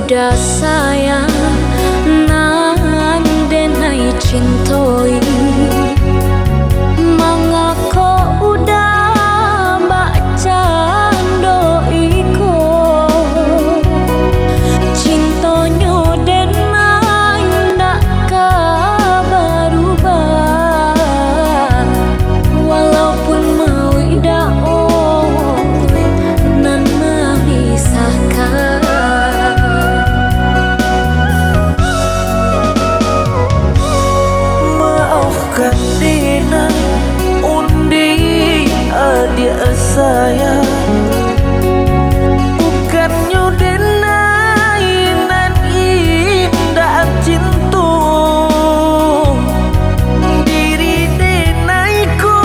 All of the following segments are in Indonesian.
udah sayang nan denai cintoi mangako udah baca doiko cintonyo denai ndak berubah walaupun mau ida nan memisahkan. Maafkan Dina undi adik saya bukannya denai nan indah cinta diri denaiku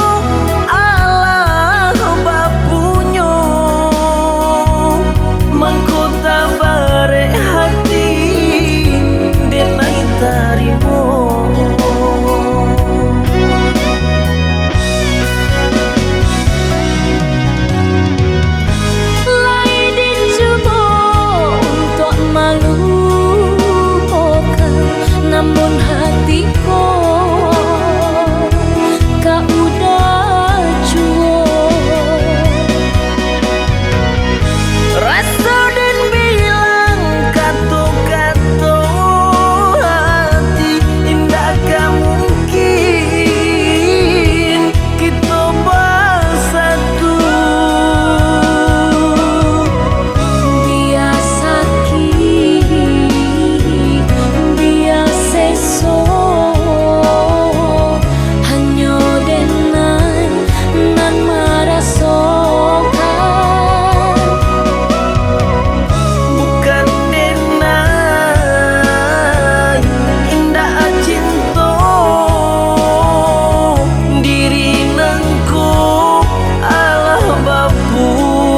Allah bapunya mangkota bare hati denai tarimo. Namun hatiku kau udah cuek rasa dan bilang kata-kata hati indah gak mungkin kita bersatu biasa so hanya dengan nan merasakan bukan denai indah cinta diri nangku Allah bapunya.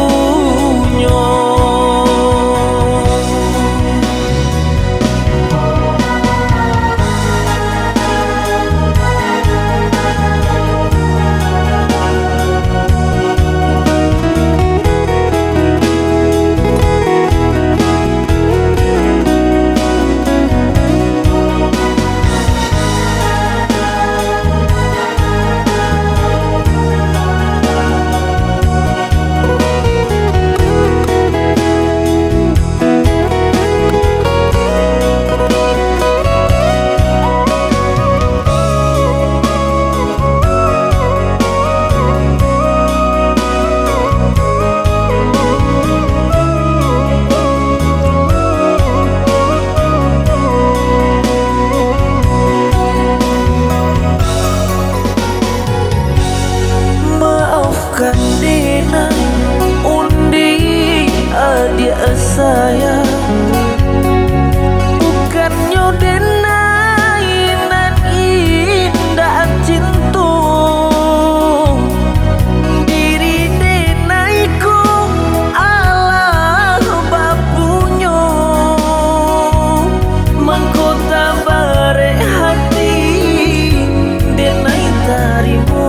Maafkan Dina undi adik saya bukannya denai nan indah cinta diri denaiku Allah bapunya mangkota bare hati denai tarimo.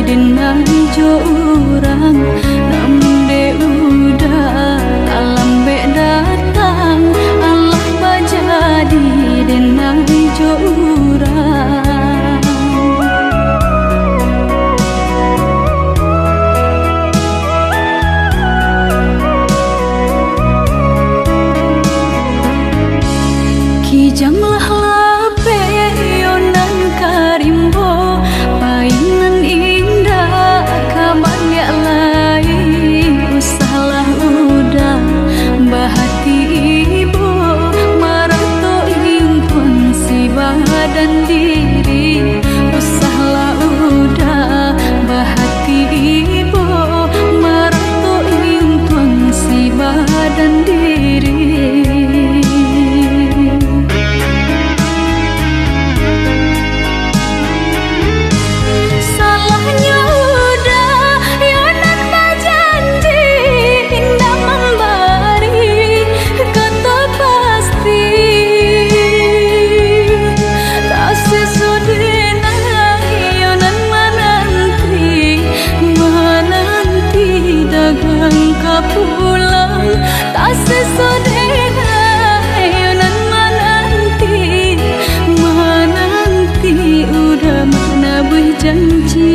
dengan orang namun de udah alam be datang Allah bajadi dengan orang kijanglah lape yonan karimbo painan indah kabangya lai usahlah udah bahati ibu marato impun si badan diri usahlah udah bahati ibu marato impun si badan diri pulang tak sesodena yonan menanti udah mana berjanji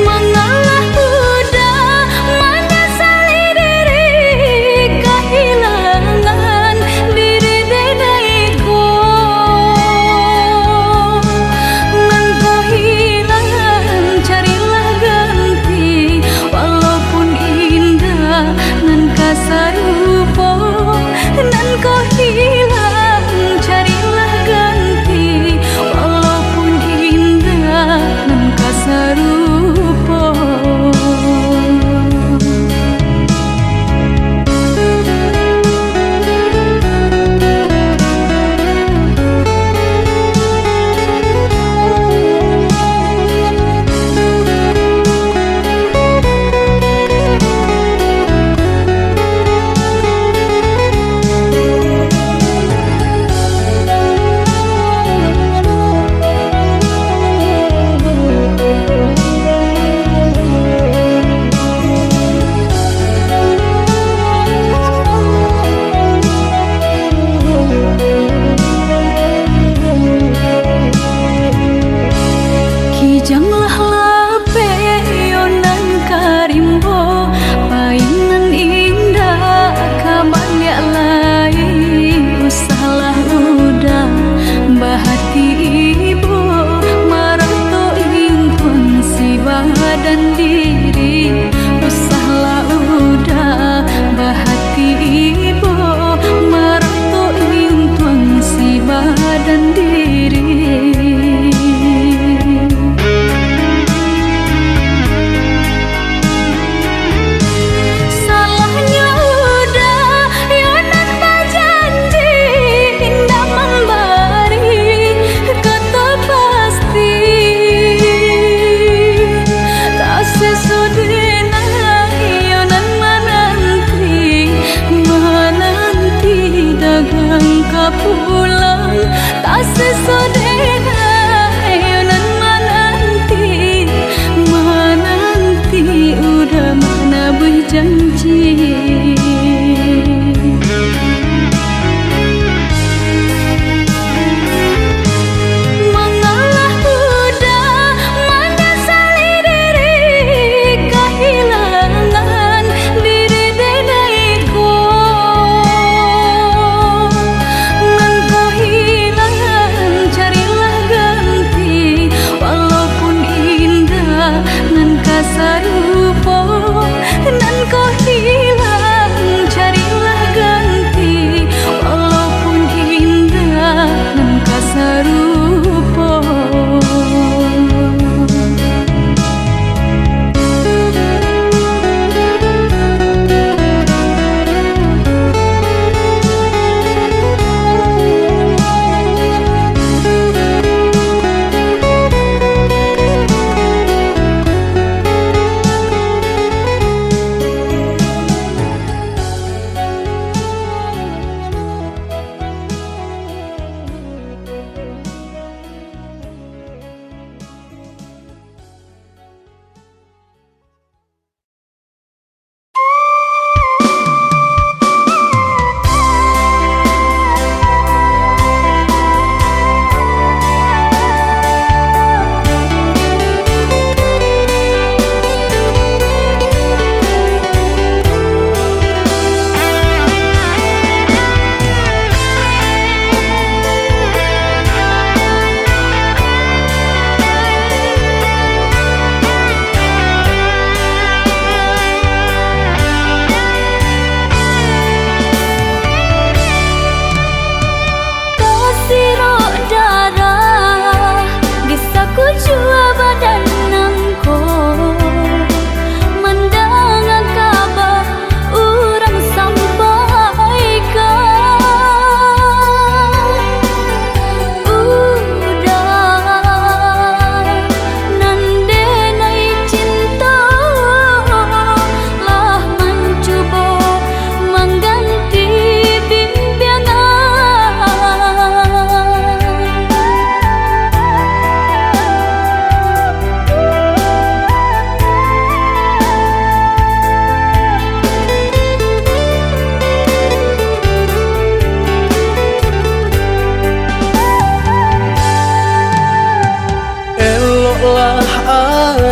mengalah udah menyesali diri kehilangan diri denaiku sarupo nan kau hilang carilah ganti walaupun indah nan kasarupo kijanglah lape yonan karimbo painan indah kabangya lai usahlah udah bahati ibu marato impun si badan diri usahlah udah bahati ibu marato impun si badan diri pulang tak sesodena yonan menanti udah mana berjanji mengalah udah menyesali diri kehilangan diri denaiku sarupo nan kau hilang carilah ganti walaupun indah nan kasarupo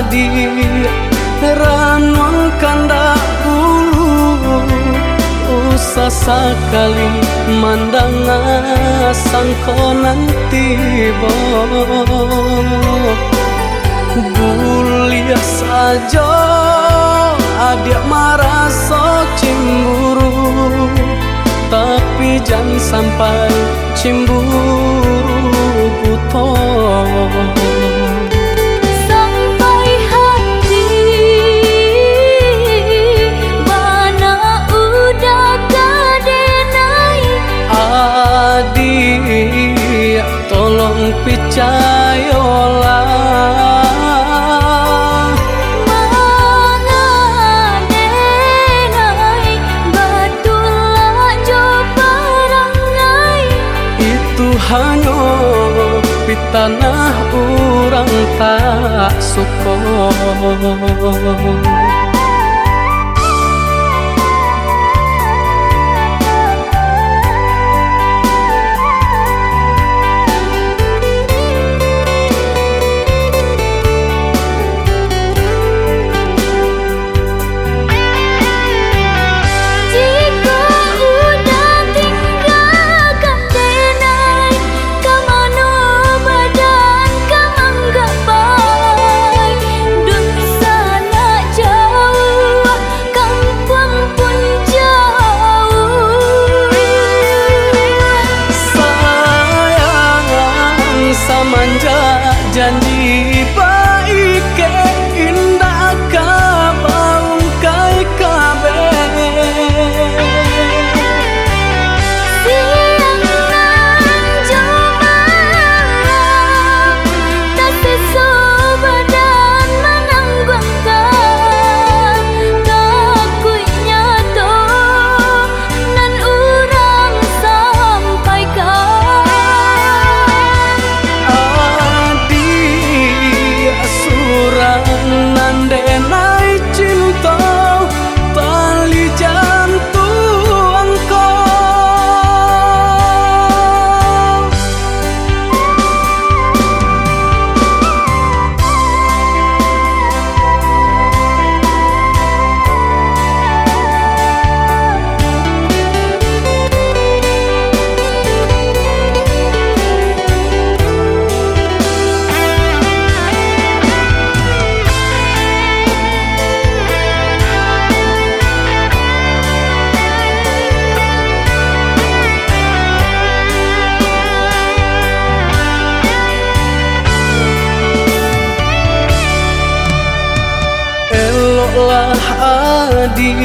adi ranuang kandak bulu usah sekali mandang sangkonan tiba buliah saja adik marah so cemburu tapi jangan sampai cemburu buto sampai hati bana udah kadenai adik tolong percayalah hanya pitanah orang tak suka. Janji baik ke indah kabaung kai kabe siang nan jumalang tak sesu badan menanggungkan kakunya to nan urang sampaikan nandenai cinta tali jantung kau lah adik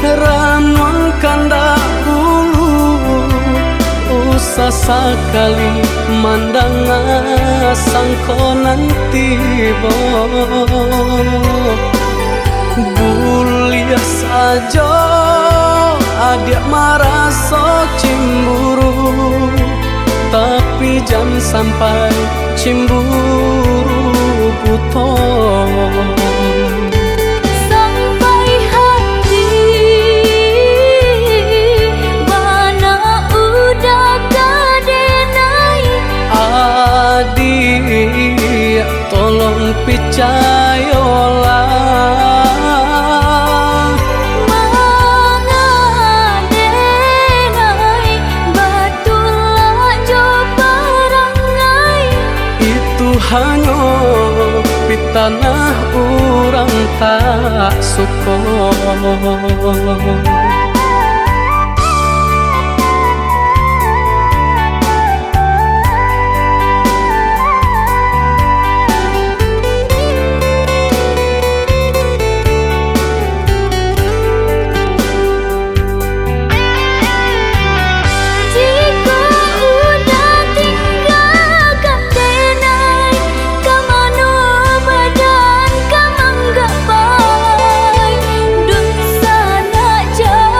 ranuang kandak bulu usah sekali mandang sangkonan tiba buliah saja adik marah so cemburu tapi jangan sampai cemburu buto tolong percayalah mengadenai batulah jo perangai itu hanya pitanah orang tak suka. Jauh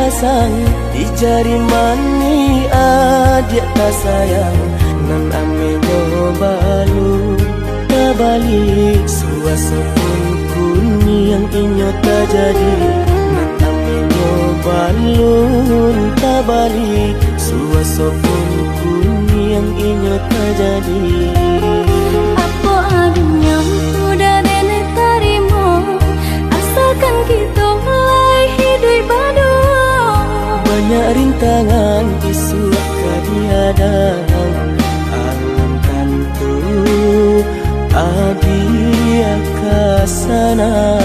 pasang di jari mani adik tak sayang nan amenyo balu tak balik suasa pun kuni yang inyo tak jadi nan amenyo balu tak balik suasa pun kuni yang inyo tak jadi. Apa adanya udah nenek tarimo asalkan kita mulai hidup baru. Banyak rintangan isu kadiadang alam tentu adia kasana.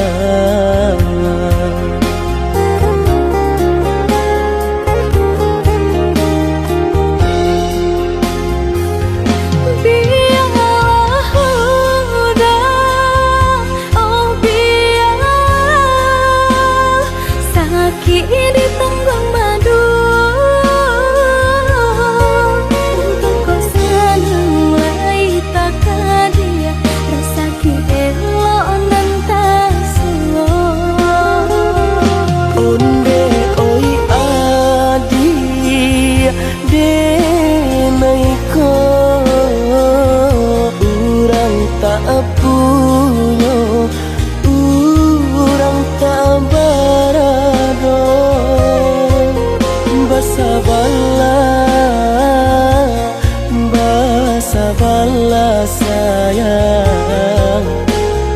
Sabarlah sayang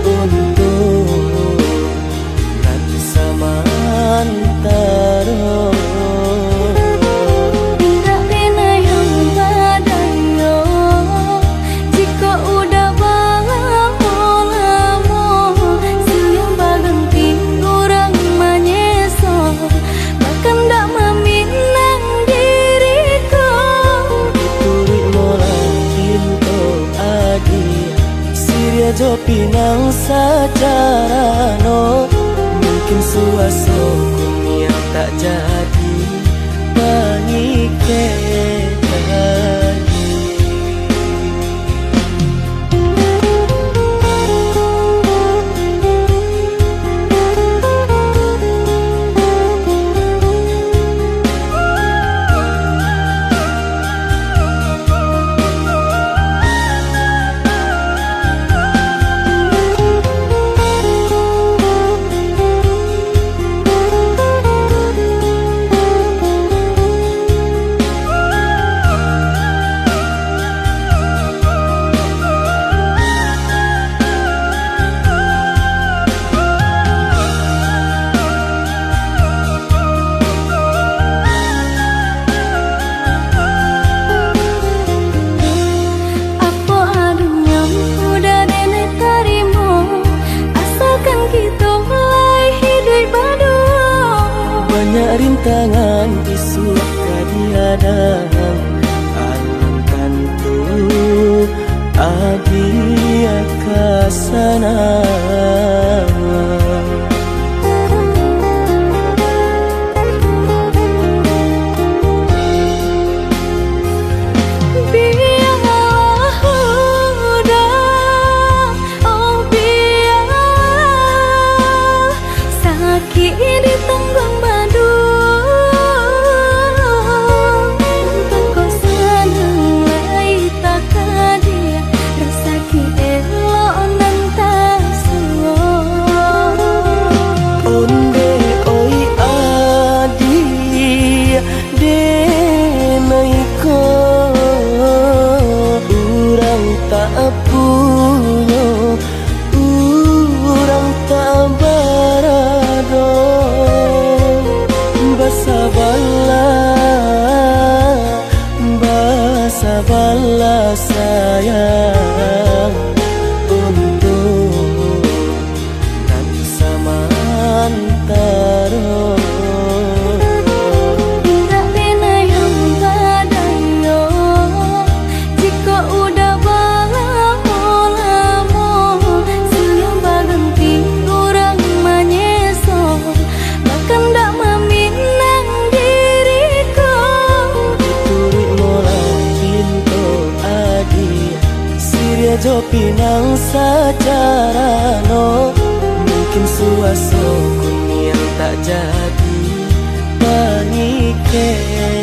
untuk nanti samantara. Tidak pernah yang badayo jika udah lamo siang berhenti orang menyeso bahkan tak meminang diriku. Turut mulai Siria jo pinang secara no mungkin suaso kunia tak jadi pengikatan. Banyak rintangan isu kadiadang alam tentu adia kasana. Sabarlah sayang untuk nanti samantara. Tidak pernah yang badayo jika udah lamo siang berhenti orang menyeso bahkan tak meminang diriku. Turut mulai Siria jo pinang secara no mungkin suaso kun yang tak jadi panike jadi.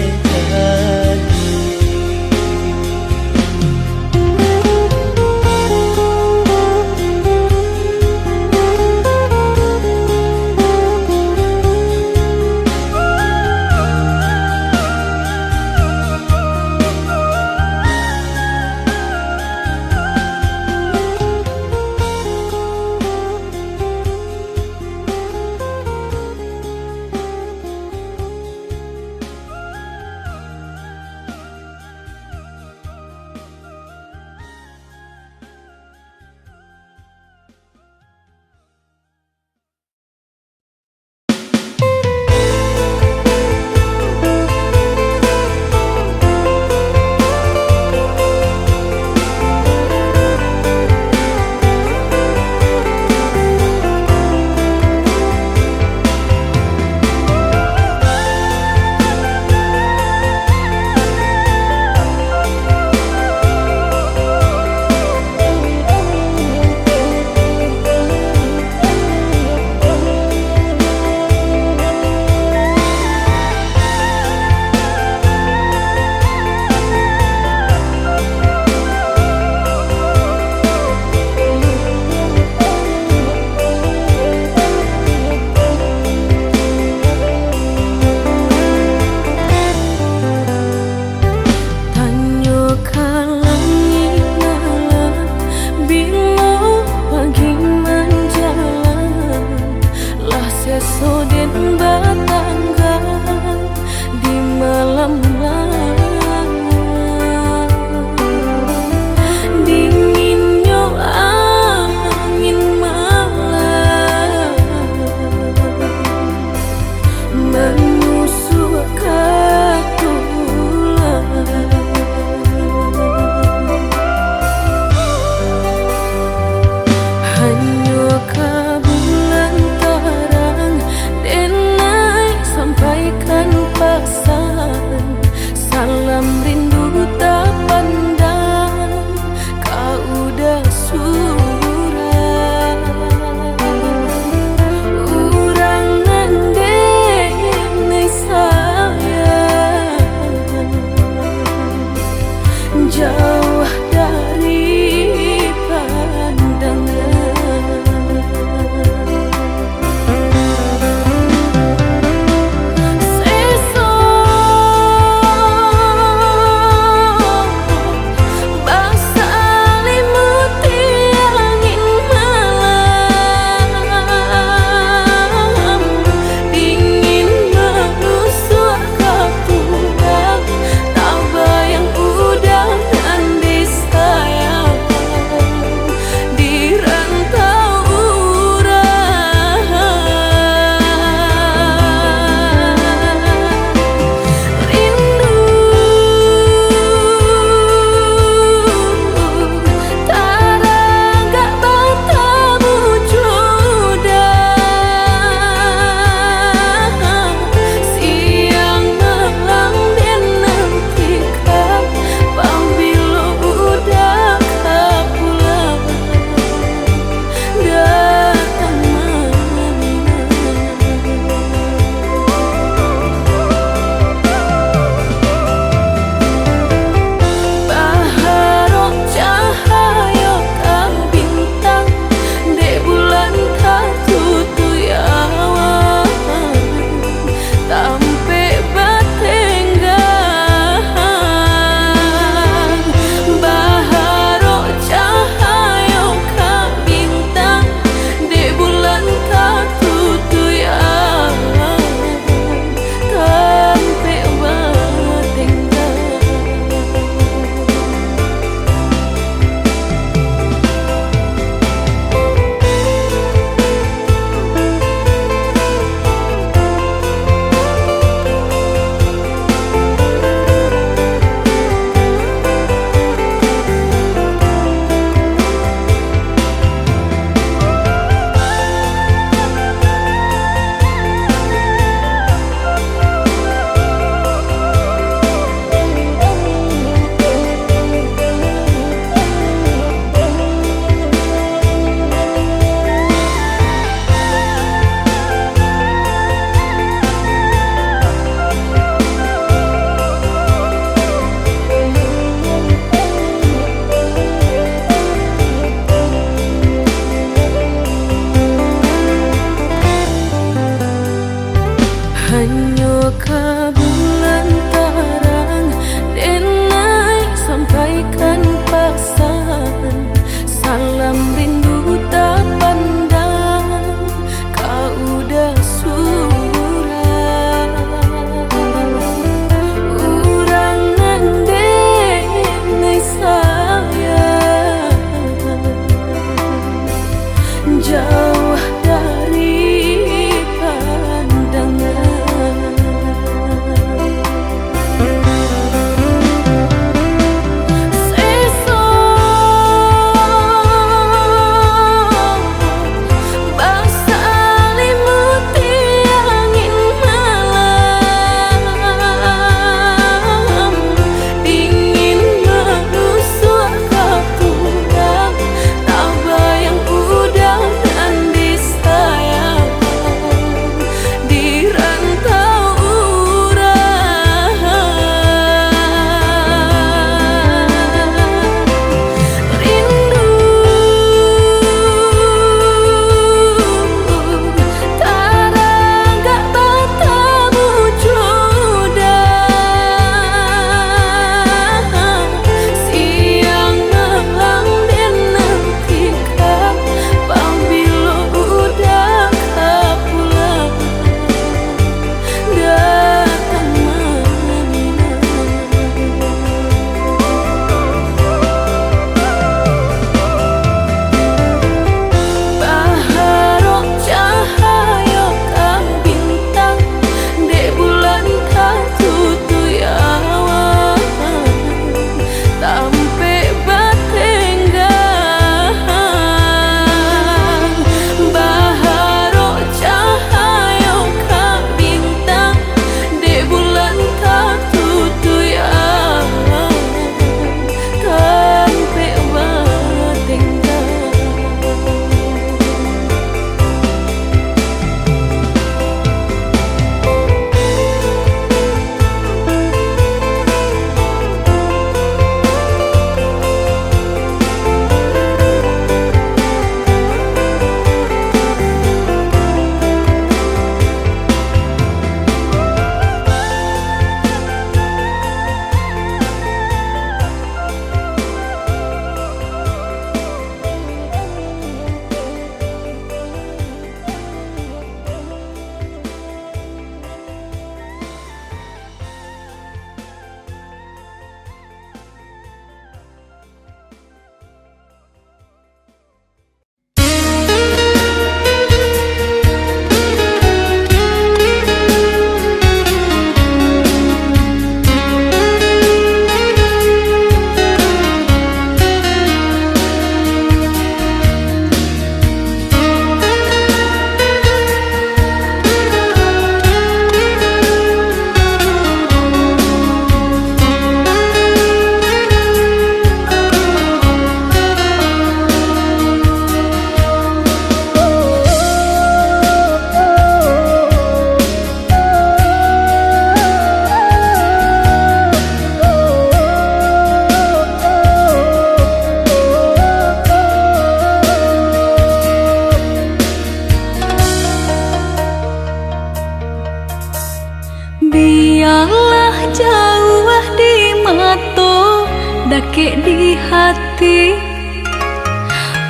di hati.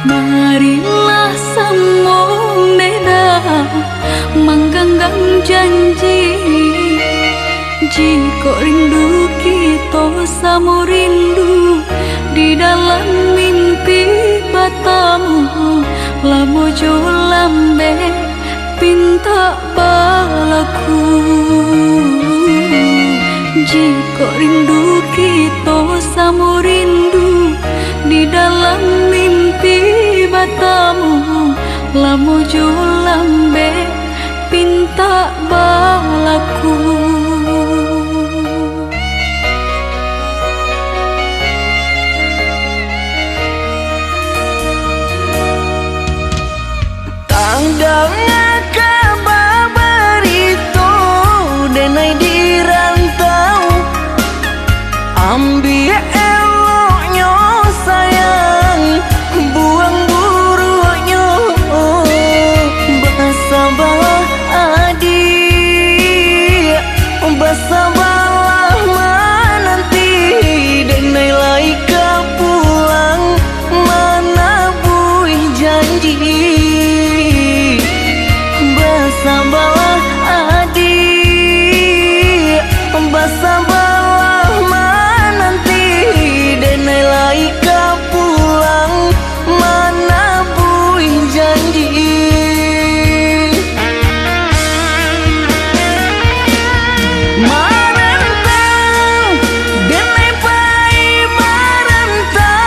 Marilah sambung beda menggenggam janji. Jika rindu kita sama rindu di dalam mimpi batamu, lamo jo lambe pinta balaku. Jika rindu kita sama rindu di dalam mimpi batamu, lamo jo lambe pinta balaku. Tandangnya kabar itu denai di rantau, ambil eloknya sayang, buang buruknya. Bersabarlah adik, bersabarlah menanti, denai laika pulang mana buih janji. Bersabarlah adik, bersabarlah menanti, denai laika pulang mana buih janji. Marantau, denai pai marantau.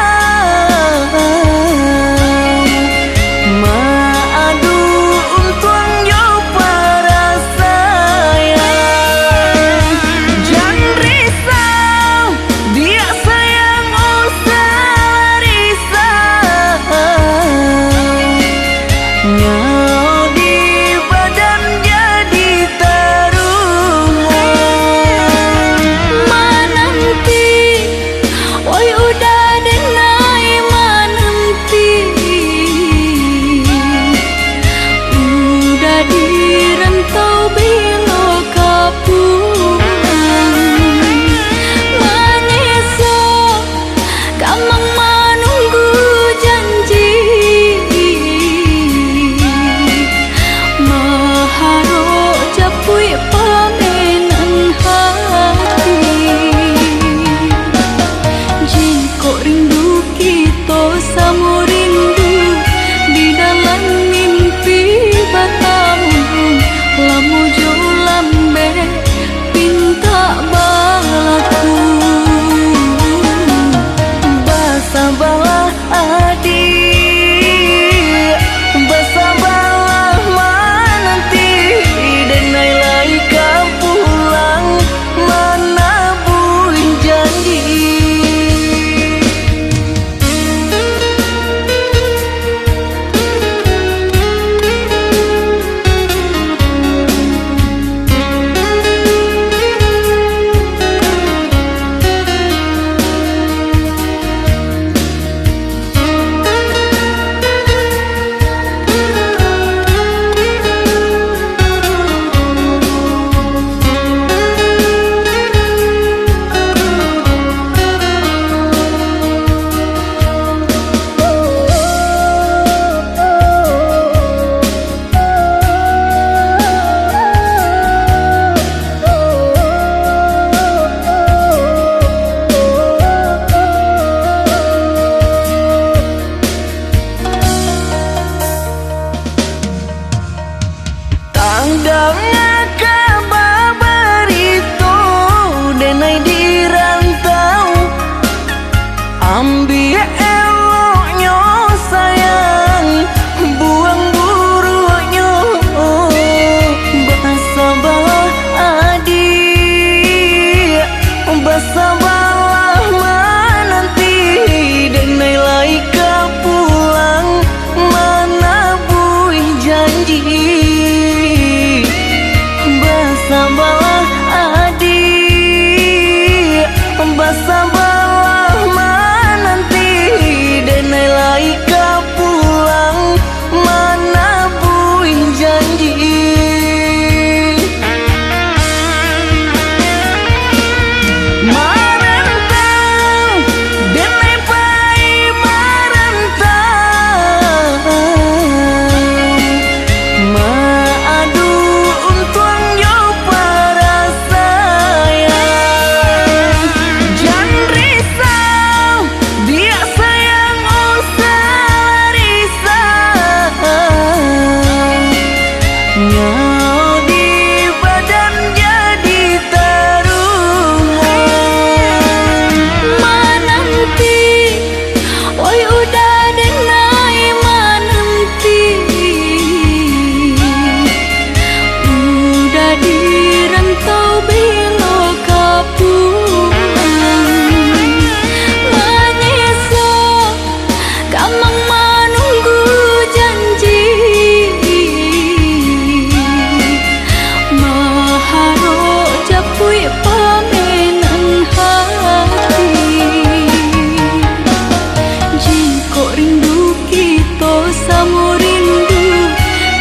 kita sama rindu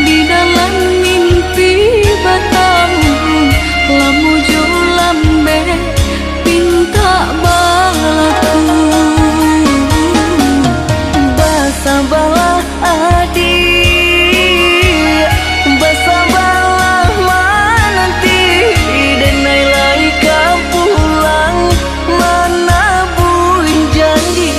di dalam mimpi batamu lamu jo lambe pinta balaku Basabalah adik Basabalah menanti Denai lai kau pulang menabung janji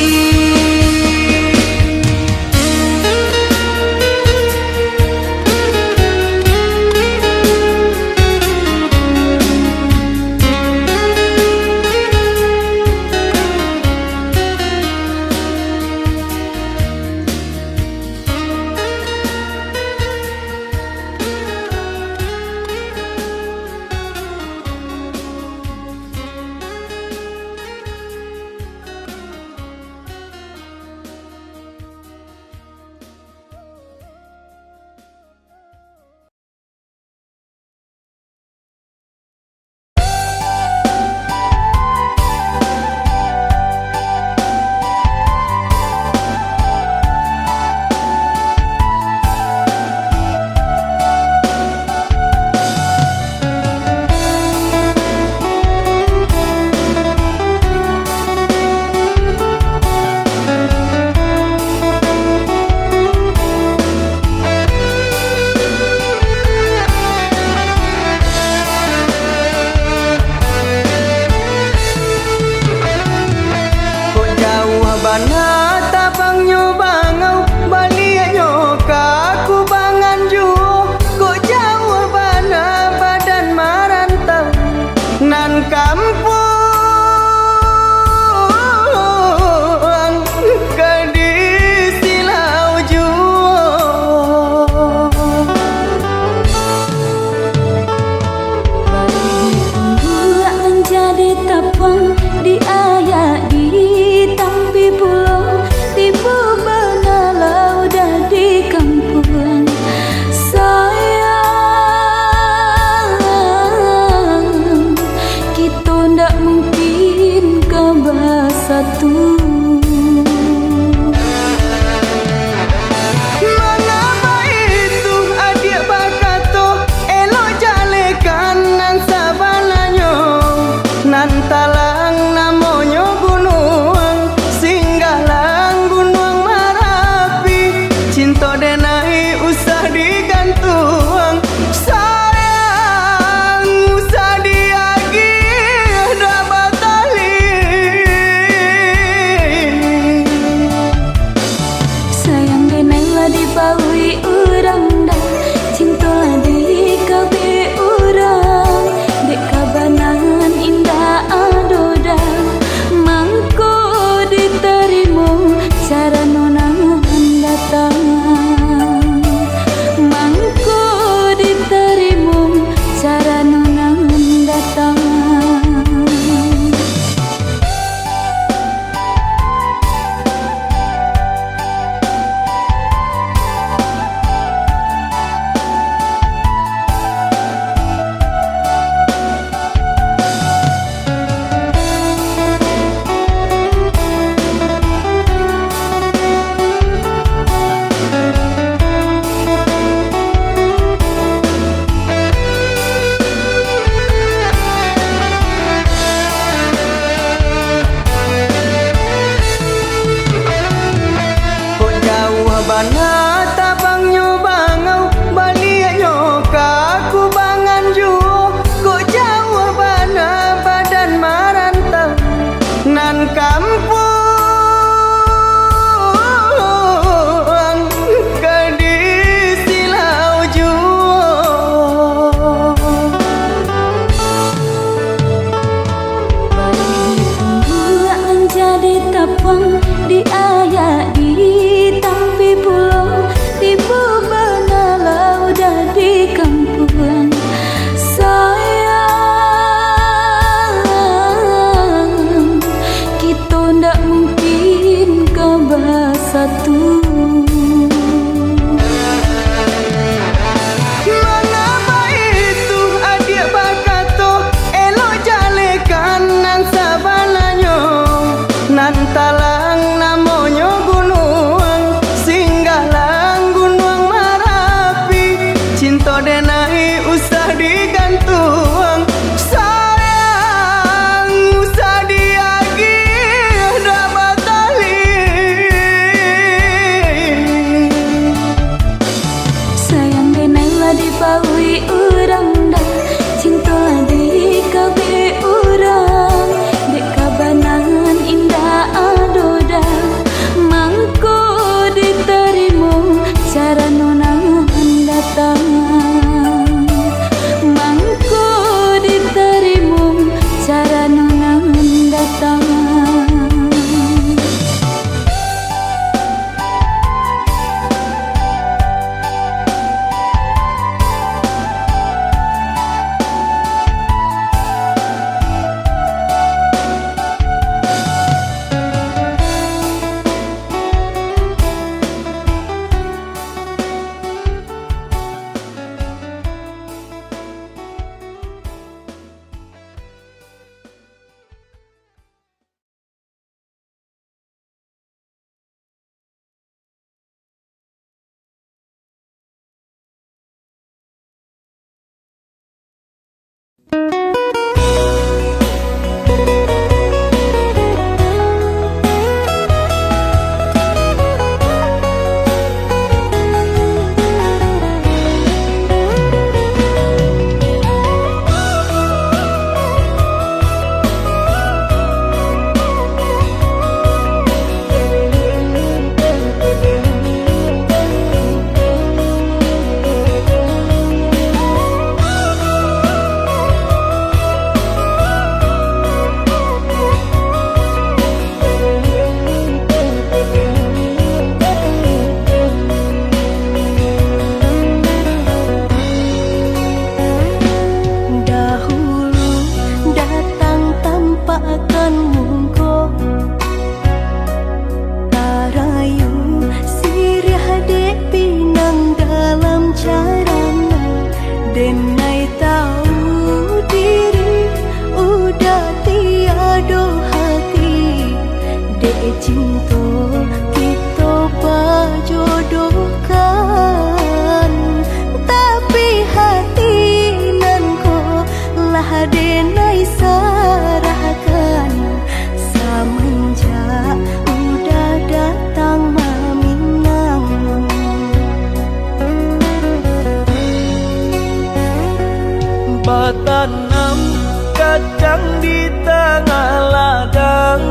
Bana tapang nyo bangau balik nyo kaku bangan juo kok jauh bana badan marantau nan kampung kadi silau juo bagi pembuat menjadi tapang di ayat di tampi pulau di benalau dah di kampung sayang kita ndak mungkin ke bersatu. Mengapa itu adik bakato elok jalekan nan sabananyo nan talang namonyo gunung singgalang gunung Marapi cinta denai usah digantung sayang usah diagi dah batali Sayang denai lah dibaui urang dah cinta lah di kabe urang dek kabanan indah adoda mangko diterima cara nonang datang mangko diterima cara nonang datang. Bana tapang nyo bangau balik nyo kaku bangan juo kok jauh bana badan marantau nan kampung kadi silau juo Bagi pembuat menjadi tapang di ayat di tampi pulau Batanam kacang di tengah ladang,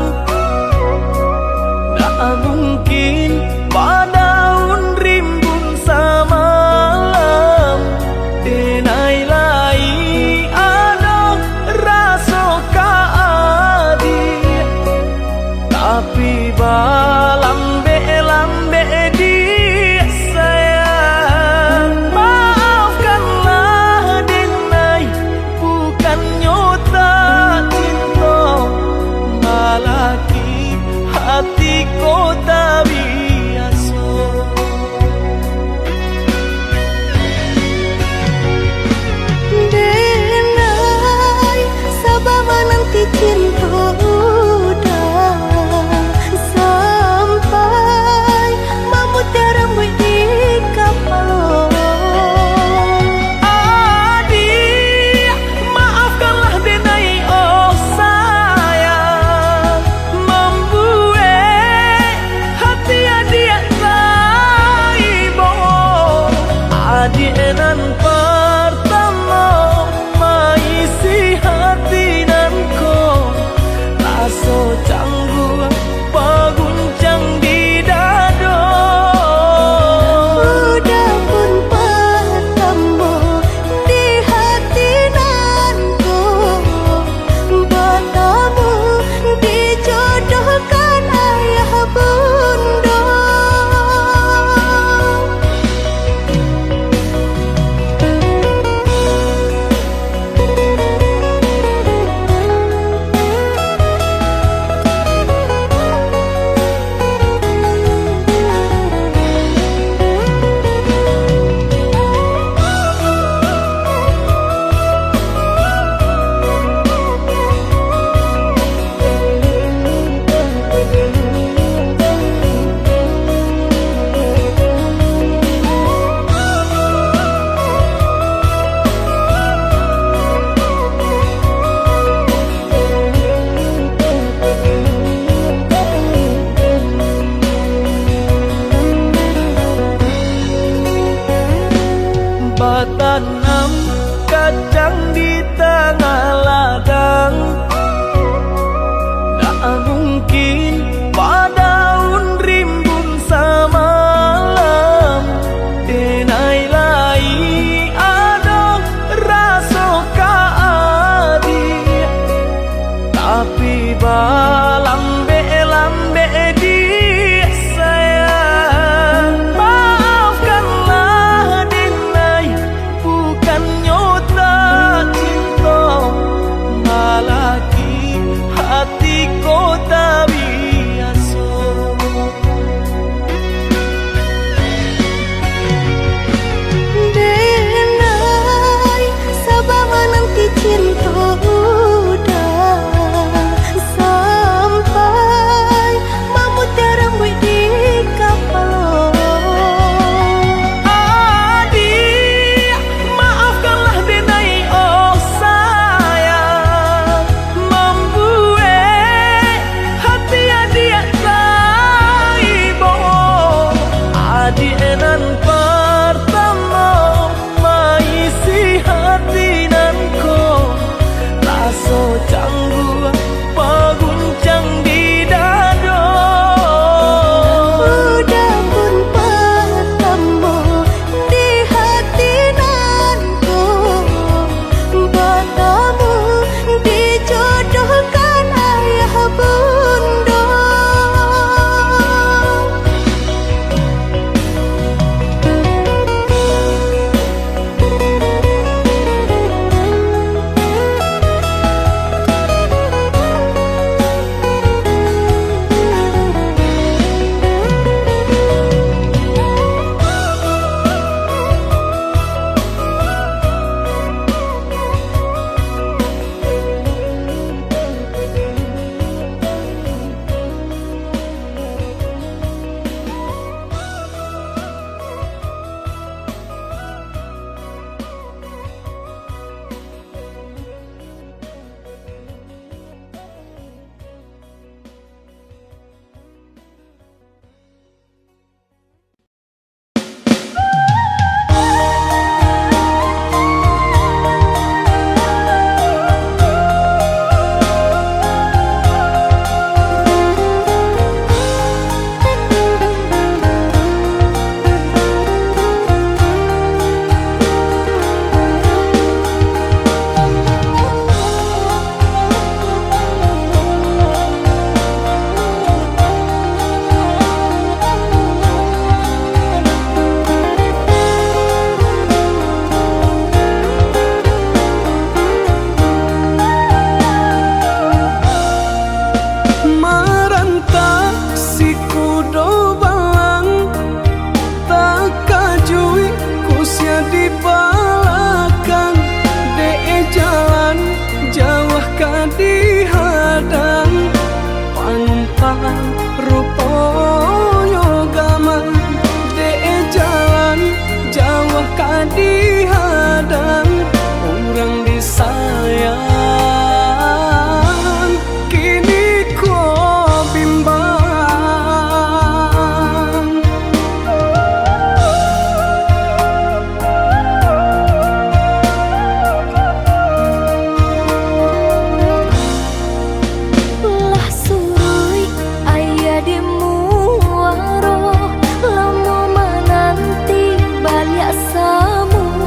tak mungkin padaun rimbun samalam. Denai lai ada rasa kaadi, tapi lambe di sayang. Maafkanlah Denai, bukannya tak cinta, malaki hatiku tak biasa. Denai, sabar menanti cinta udah sampai memutih rambut di kapal. Adik, maafkanlah Denai, oh sayang, membuat hati adik taibo. Adik nan pertama maisi hati nanko, rasa canggung paguncang di dado. Udah pun pertama di hati nanku, bertemu dijodohkan ayah bunda. Batanam kacang di tengah ladang, tak mungkin padaun rimbun samalam. Denai lai ada rasa kaadi, tapi lambe di sayang. Maafkanlah Denai, bukannya tak cinta, malaki hatiku tak biasa. Denai, sabar menanti cinta udah sampai memutih rambut di kapal. Adik, maafkanlah Denai, oh sayang, membuat hati adik taibo. Adik nan pertama maisi hati nanko, rasa canggung paguncang di dado. Udah pun pertemu di hati nanku, bertemu dijodohkan ayah bunda. dihadang orang disayang, kini ko bimbang. Lah surui ayah di muaro, lama menanti balik samu.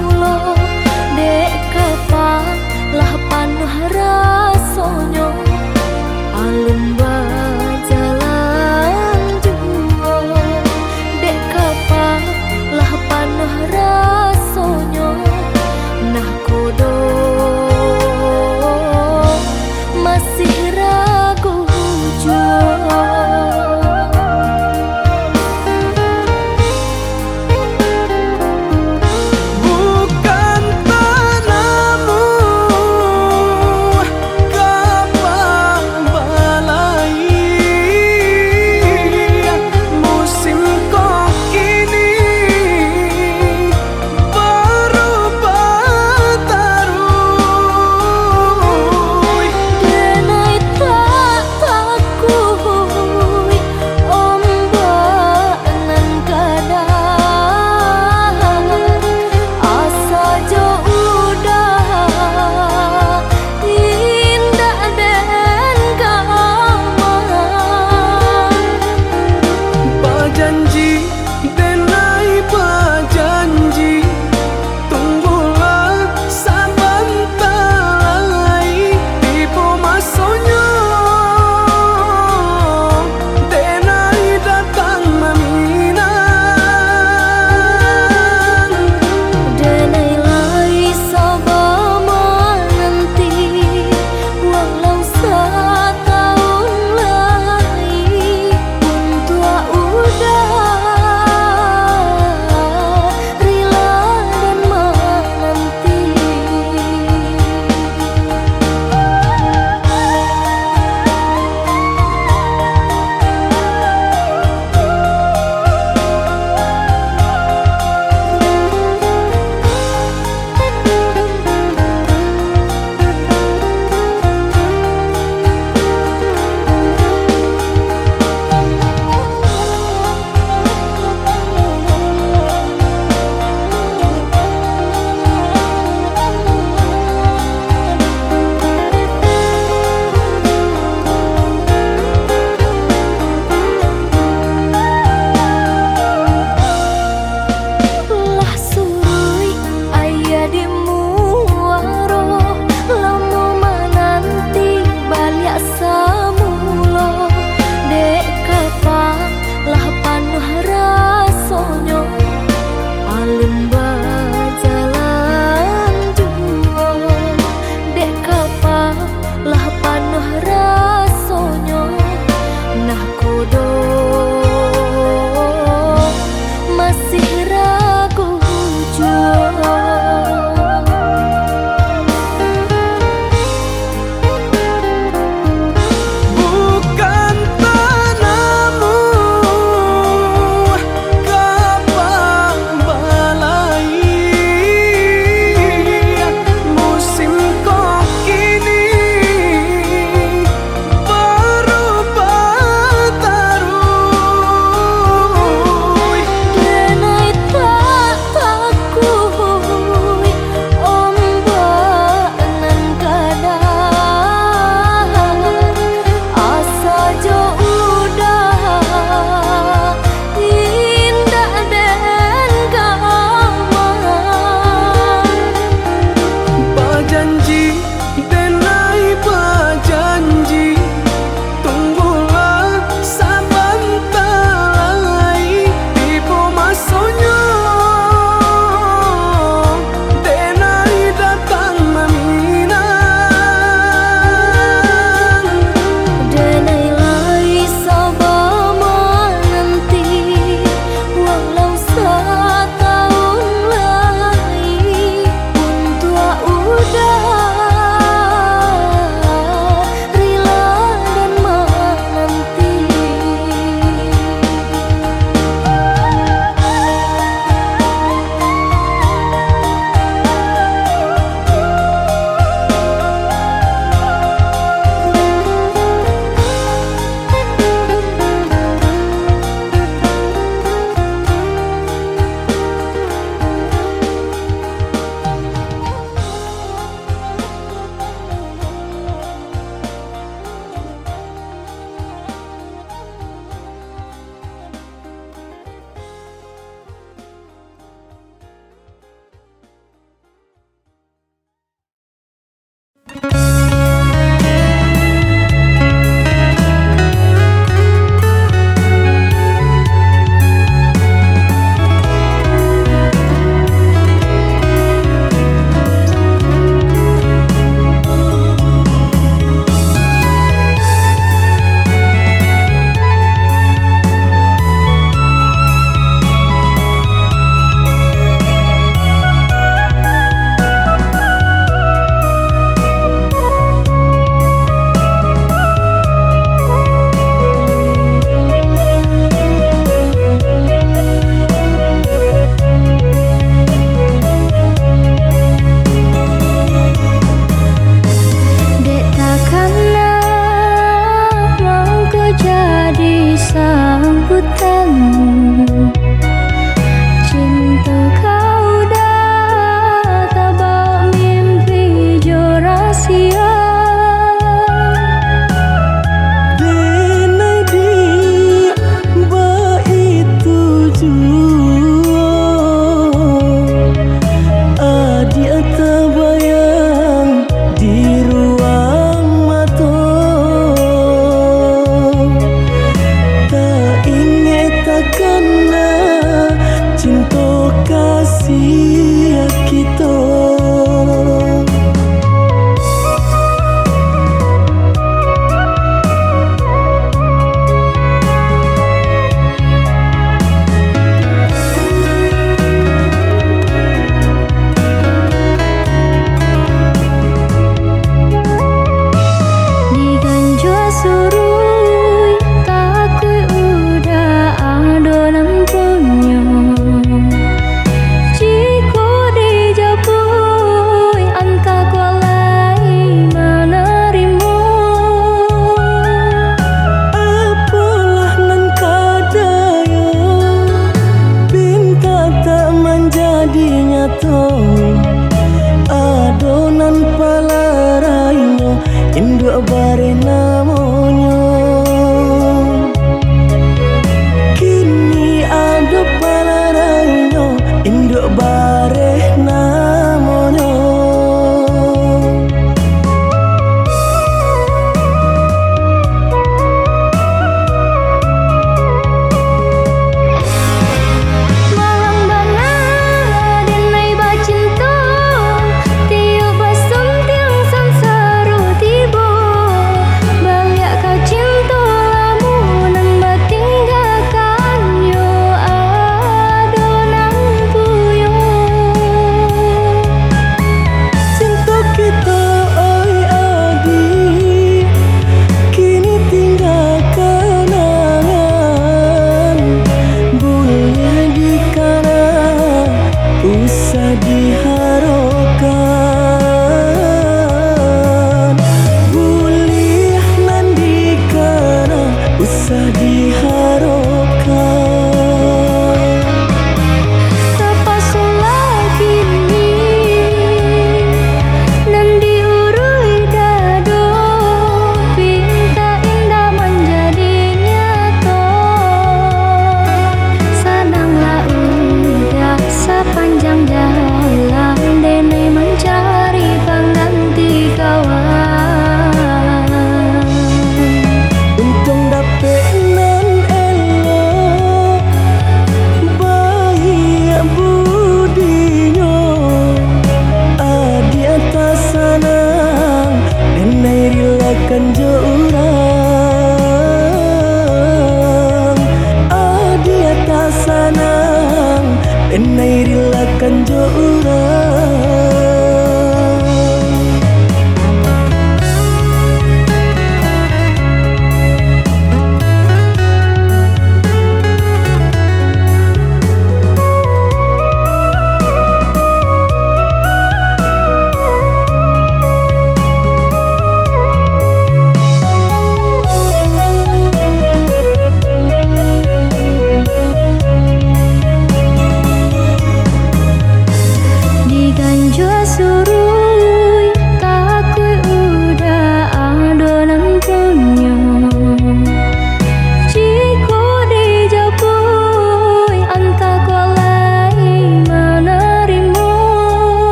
enai rilakan jo urang.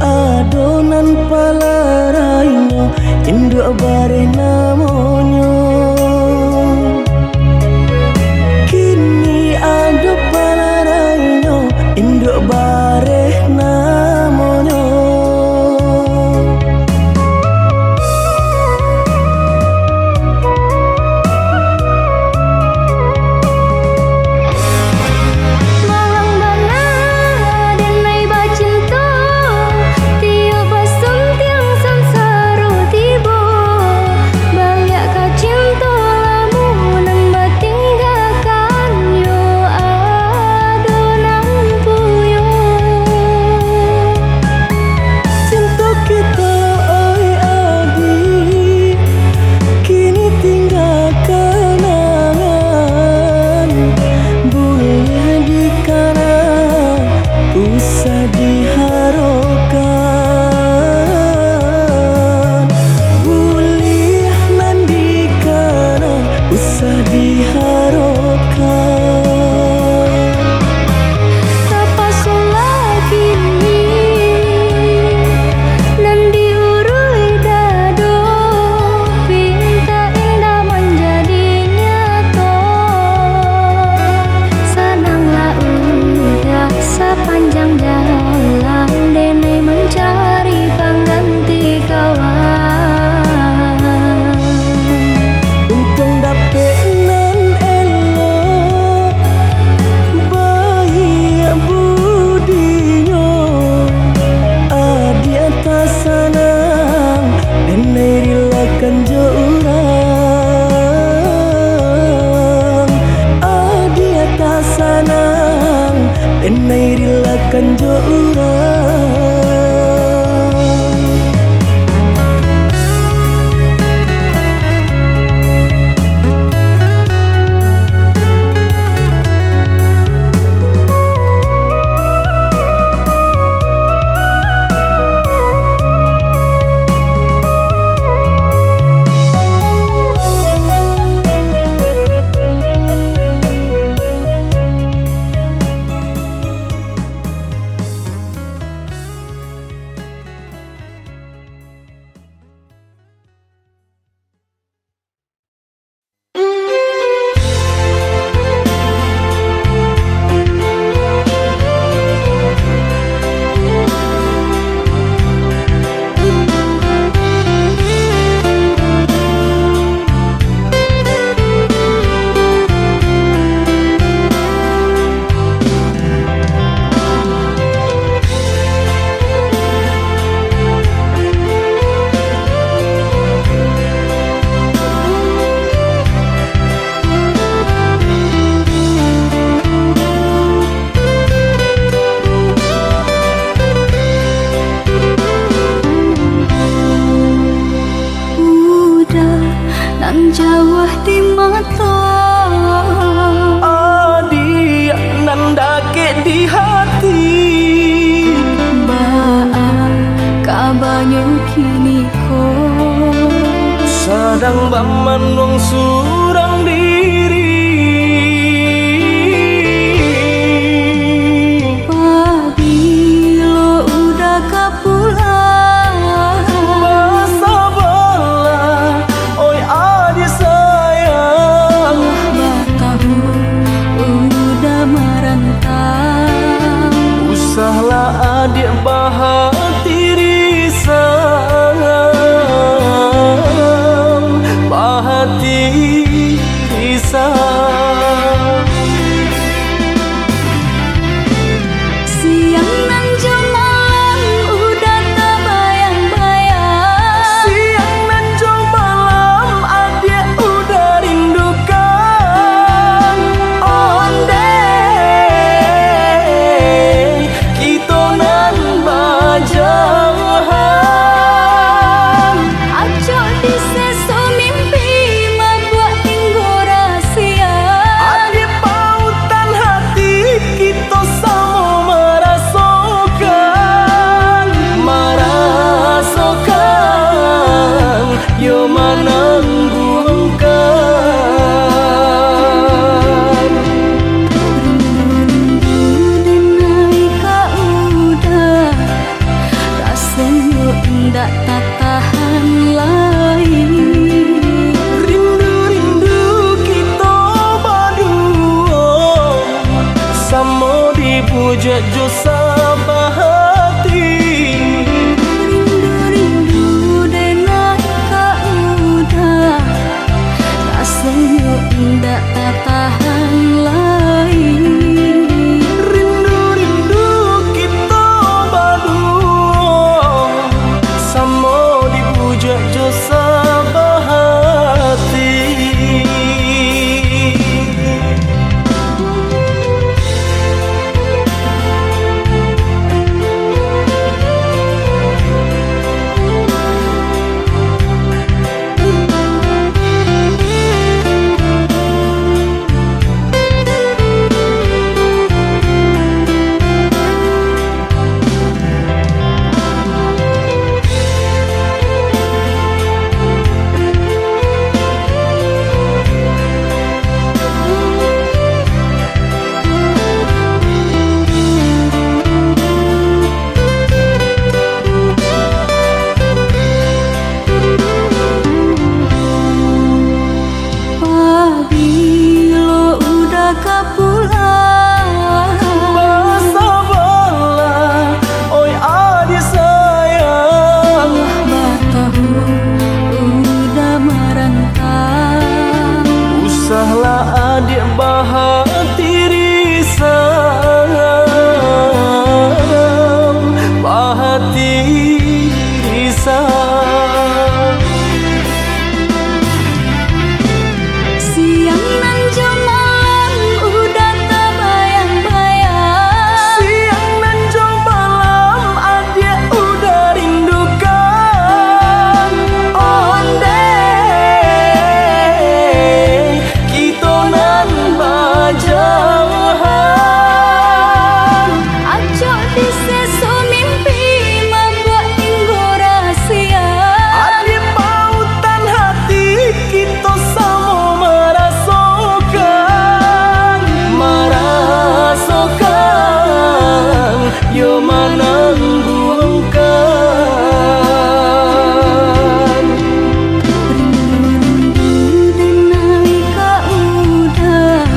Adonan palarainyo induk bare namonyo. Kini ado palarainyo induk bare namonyo. Enai rilakan jo urang. Jawah di mata Adi nandake di hati Baa kabanya kini ko Sadang baman wong surang diri Pabilo udah kapulang adik bahati risau tahan lain. Rindu-rindu kita berdua, sama dipuja jo sabah hati. Rindu-rindu denai ka udah, rasanya indah tak tahan lain. Rindu-rindu kita berdua, sama dipuja jo sabah hati. Pabilo udah kapulang, Bersabarlah, oi adik sayang. batahu udah merentang. Usahlah adik bahati risau, bahati risau. Siang nan jam malam udah tak bayang-bayang. Siang dan jam malam adik udah rindukan. Ondeh kita nan bajauhan. Acok di sesu mimpi membuat tinggu rahasia. Adik pautan hati kita sama merasakan, merasakan yo menangguhkan. Rindu-rindu denai ka udah,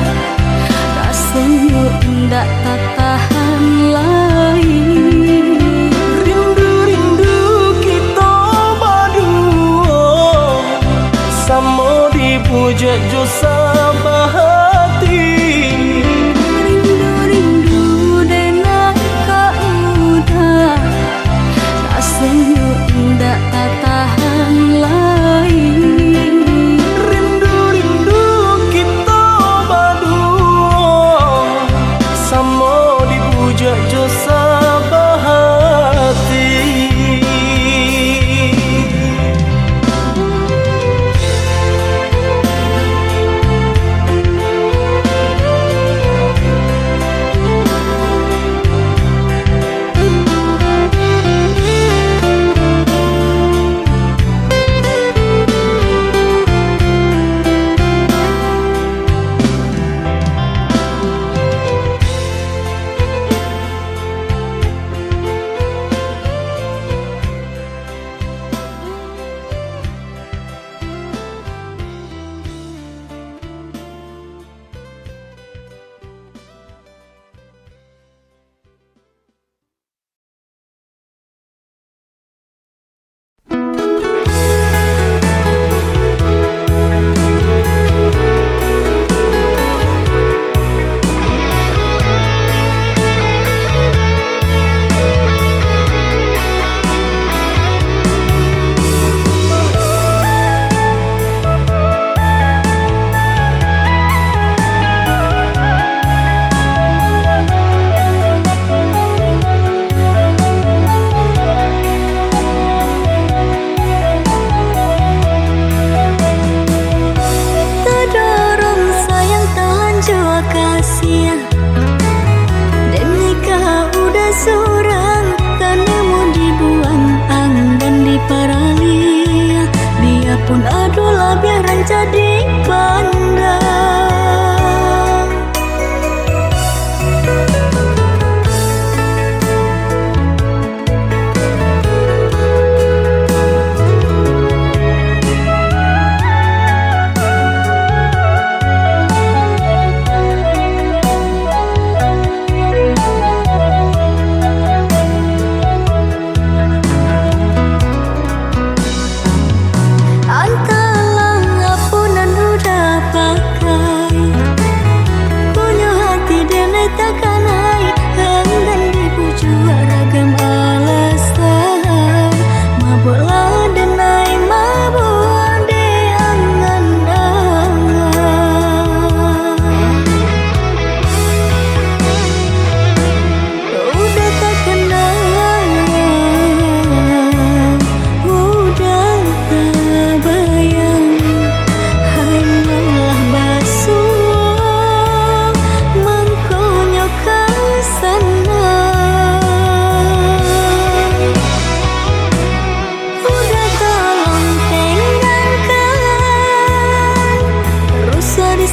rasanya indah tak tahan lain. Rindu-rindu kita berdua, sama dipuja jo sabah hati. Rindu-rindu denai ka udah, rasanya indah tak tahan lain. Rindu-rindu kita berdua, sama dipuja jo sabah hati.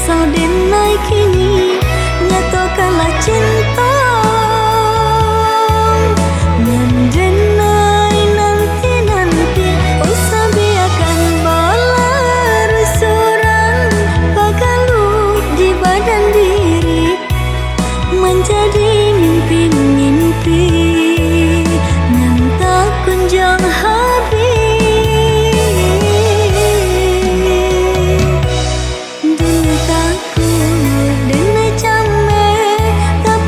risau denai kini nyatakanlah cinta nan denai nanti usah biarkan bola rusuran pagalu di badan diri menjadi mimpi-mimpi yang tak kunjung habis. Dunia takut, dunia cameh, tak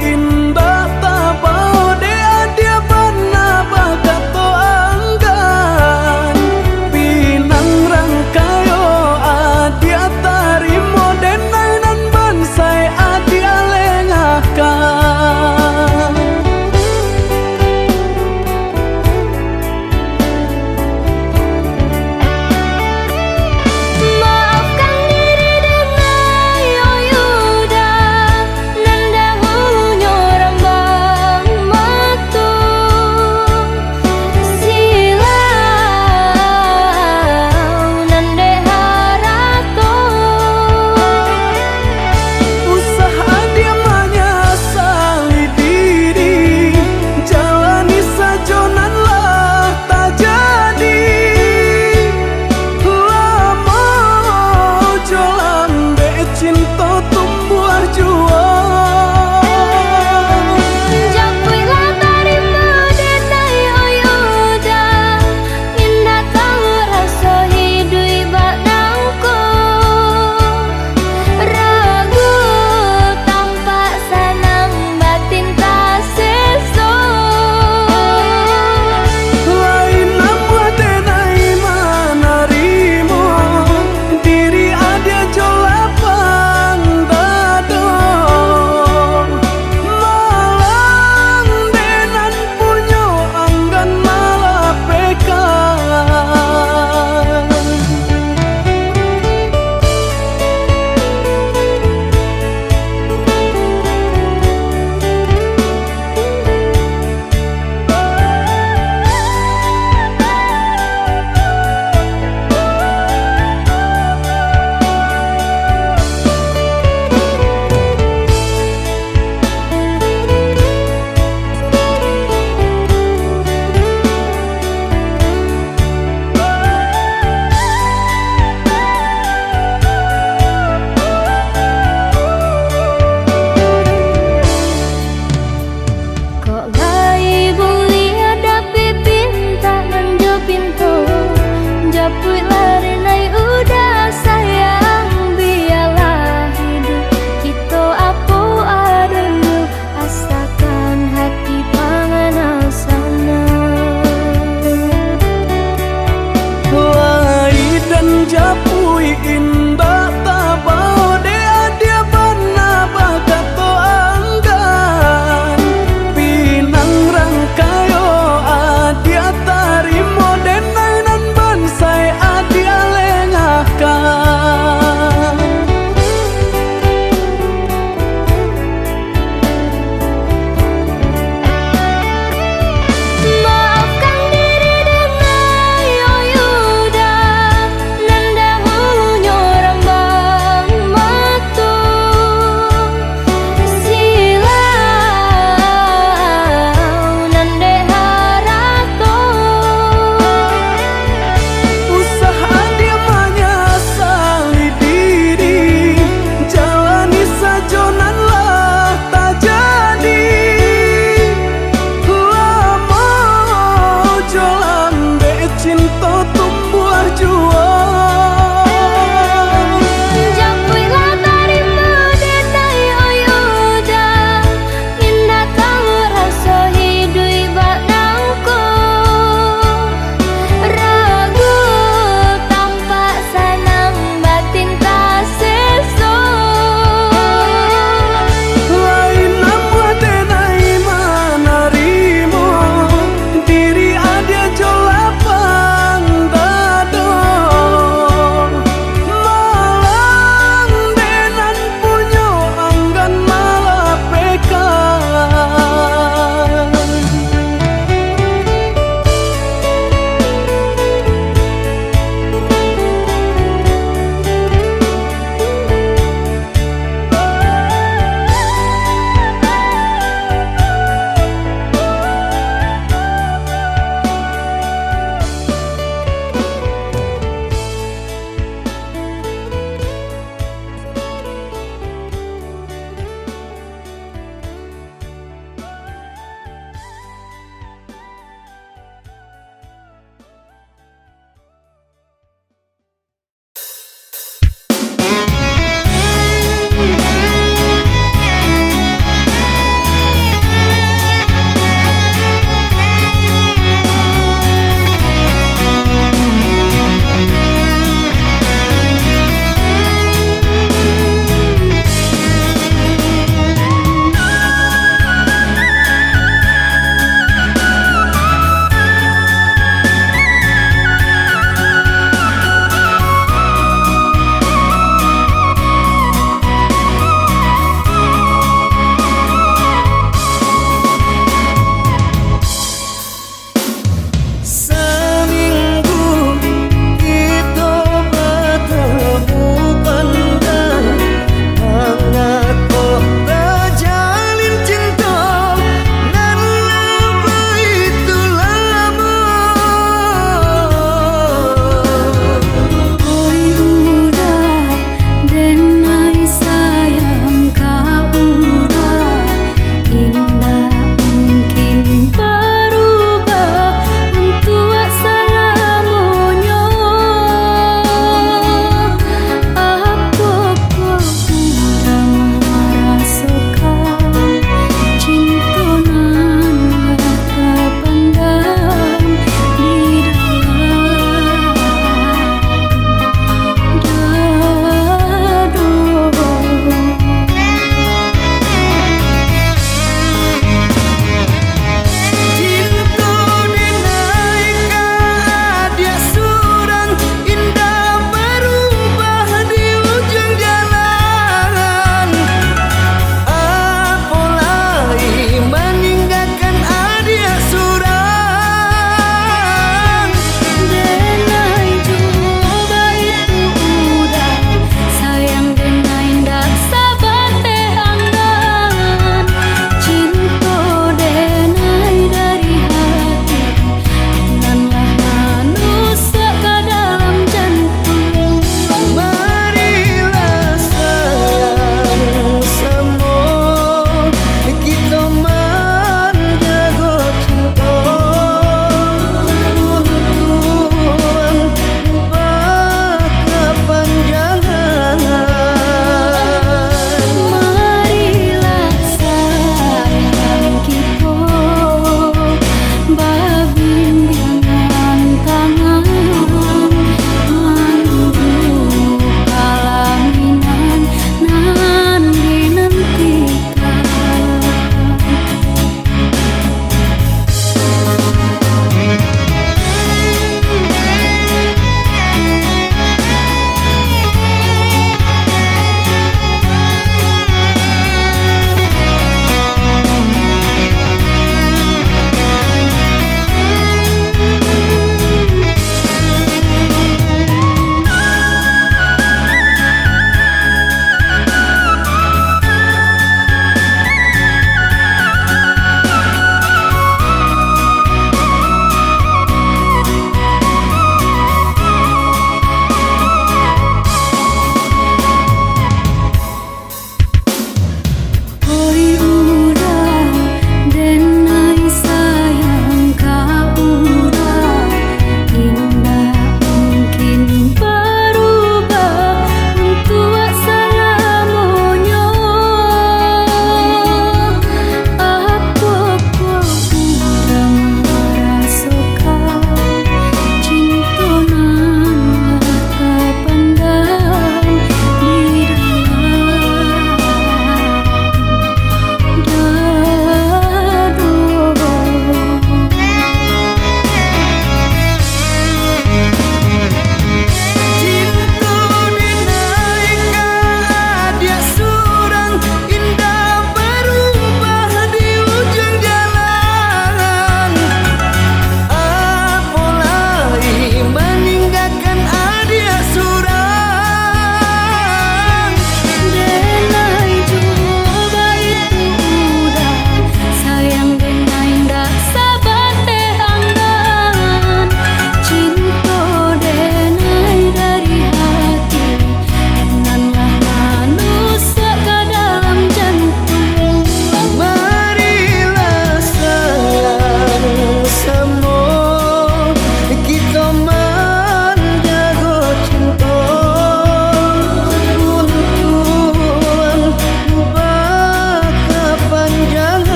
indah tabau de adia bana bakato anggan pinang rangkayo adia tarimo denainan bansai adia lengakan. Maafkan diri dengan yoyuda nan dahulunya rambang matu silau nan deharato Usaha dia menyesali diri jalani sajonan lah tak jadi lama jolam be cinta tumbuh juang Japuilah tarima denai oyuda indah tahu rasa hidui baknangku ragu tampak sanang batin tak seso lain nama denai manarimo diri ada jolapang dadong malang denan punyo anggan malapekan. Kok gai buli hadapi pinta nanjo pintu Japui lari nai udah sayang biarlah hidup Kita apa ada lu asakan hati panganan sana Lai dan japui indah tabau de adia bana bakato anggan pinang rangkayo adia tarimo denainan bansai adia lengakan. Maafkan diri dengan yoyuda nan dahulu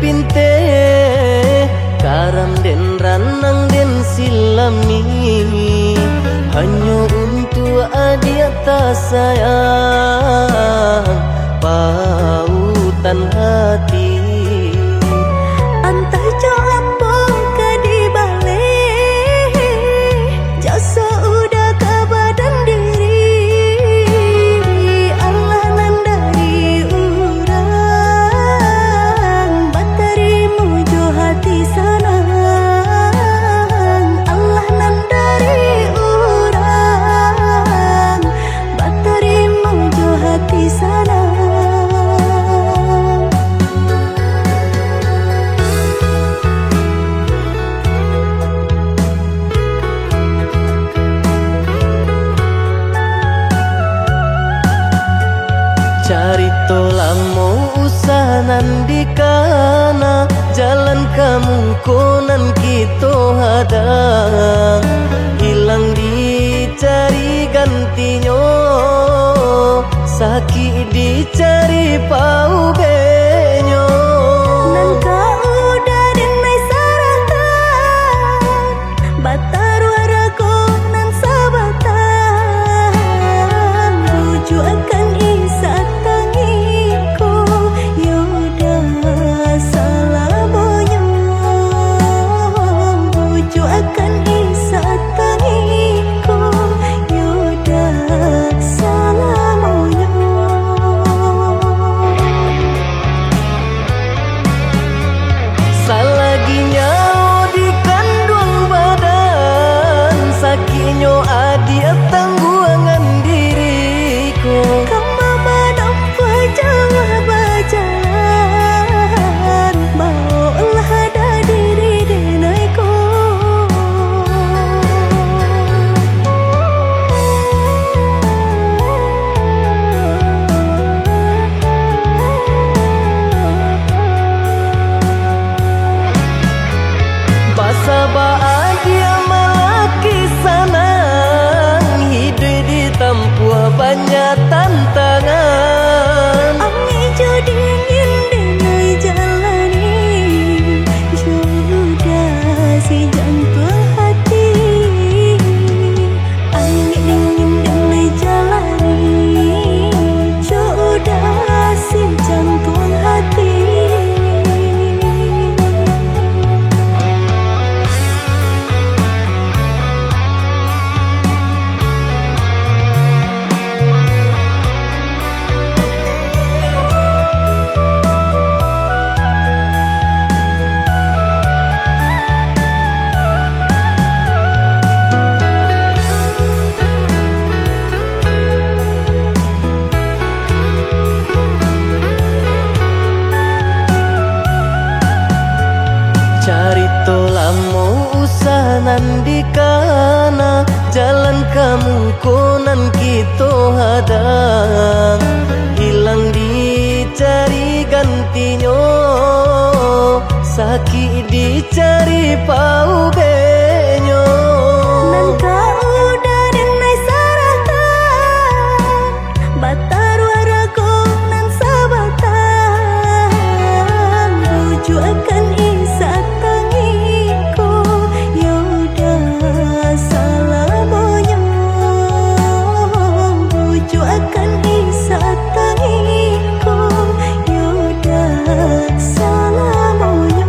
pinte karam den ranang den silami hanya untuk adia tak sayang pautan hati Entah jo apa ke di balik jasa udah ke badan diri Allah nan dari urang batarimu jo hati sanang Allah nan dari urang batarimu jo hati sanang Carito lamo usahanan di kana jalan kamu konan kita hadang hilang dicari gantinya sakit dicari pau benyo Nan kau udah denai saratan batar waraku nan sabatan rujuk akan isa tangiku yoda salamonya rujuk akan isa tangiku yoda salamonya Salaginya di kandung badan sakitnya adia tangguangan diriku Kamu menampak jauh berjalan Maulah ada diri denaiku Basa bahagia malaki sanang hidup ditempuh banyak tantangan Angin jo dingin denai jalani Jodoh si jantung hati Angin dingin denai jalani Jodoh si jantung hati Carito lamo usahanan di kana jalan kamu konan kita hadang hilang dicari gantinya sakit dicari pau benyo Nan kau udah denai saratan batar waraku nan sabatan rujuk akan isa tangiku yoda salamonya rujuk akan isa tangiku yoda salamonya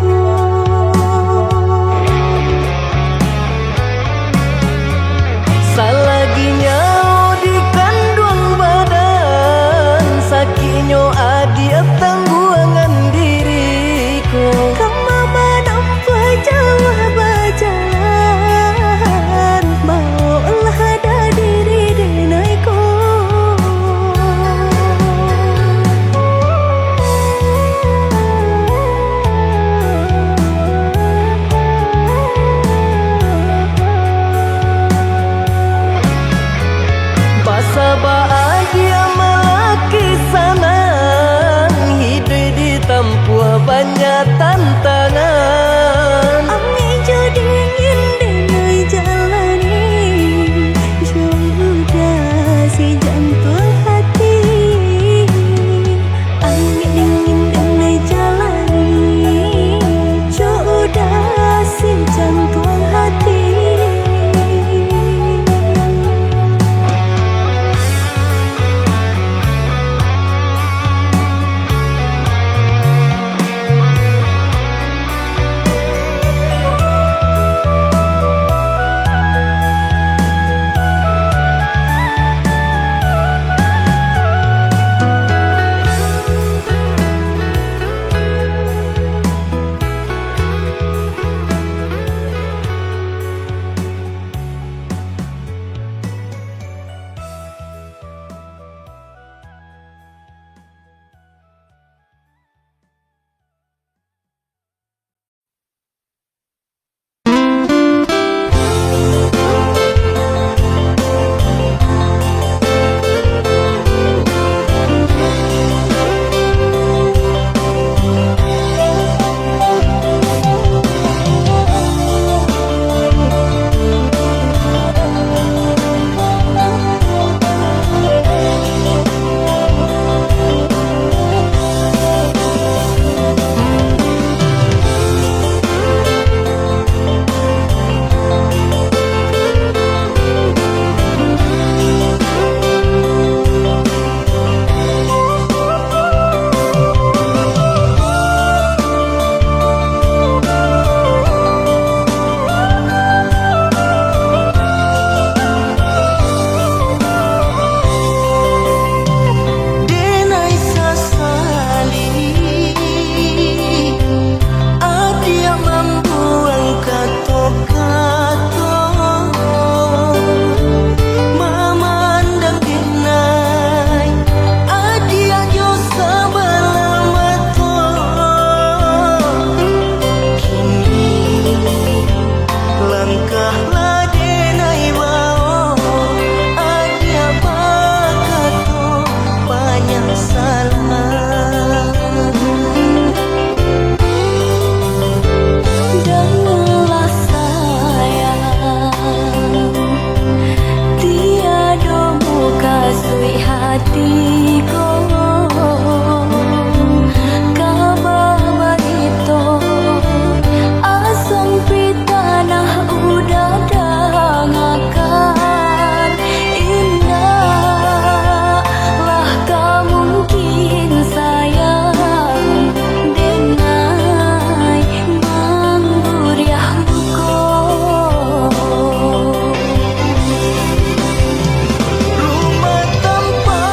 hatiku kabah itu asam pitanah udah dangakan indah lah kamu mungkin sayang dengai mangguriah buko Rumah tanpa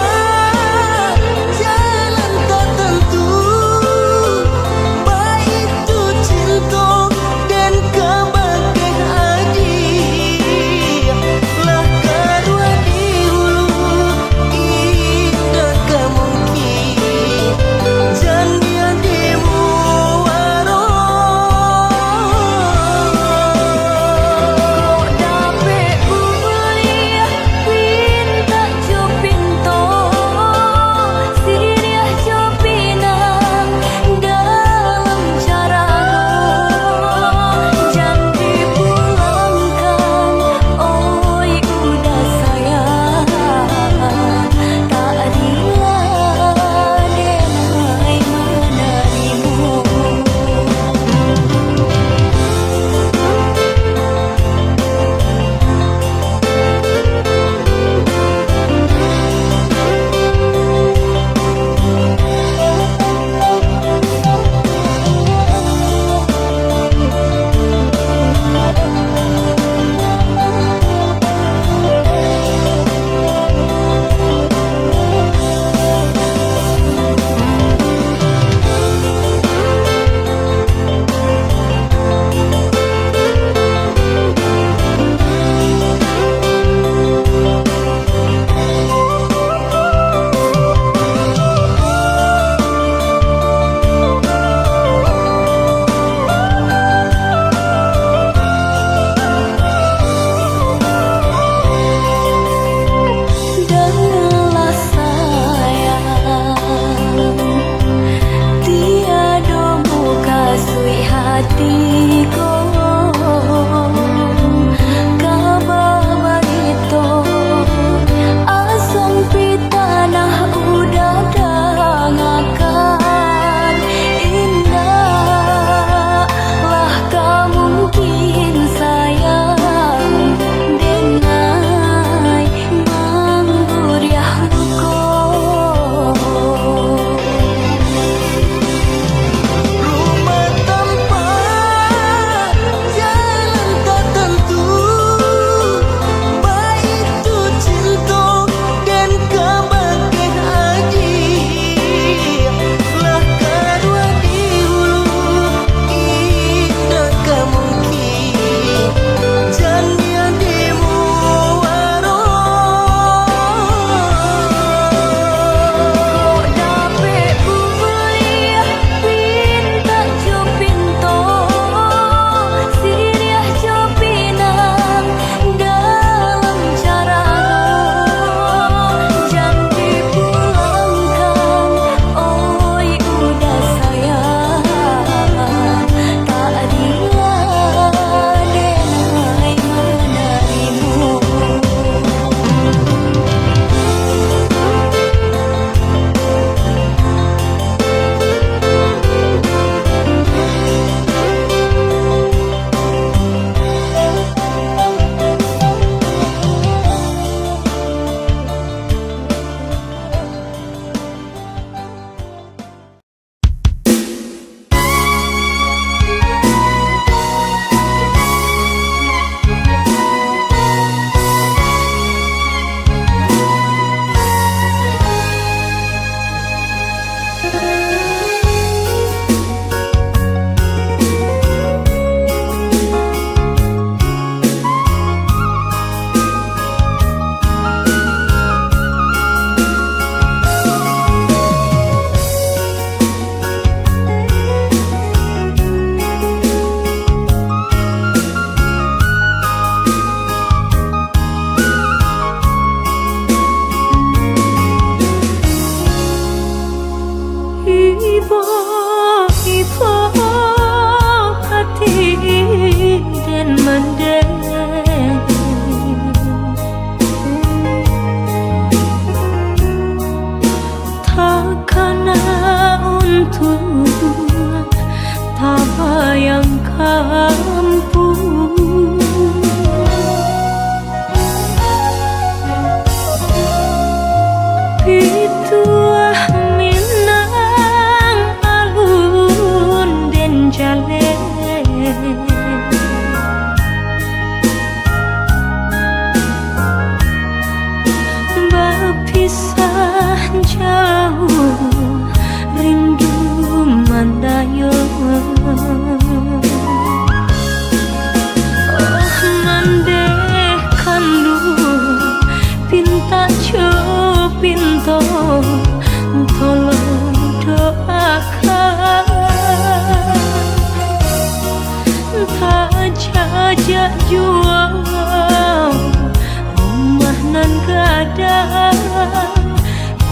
ada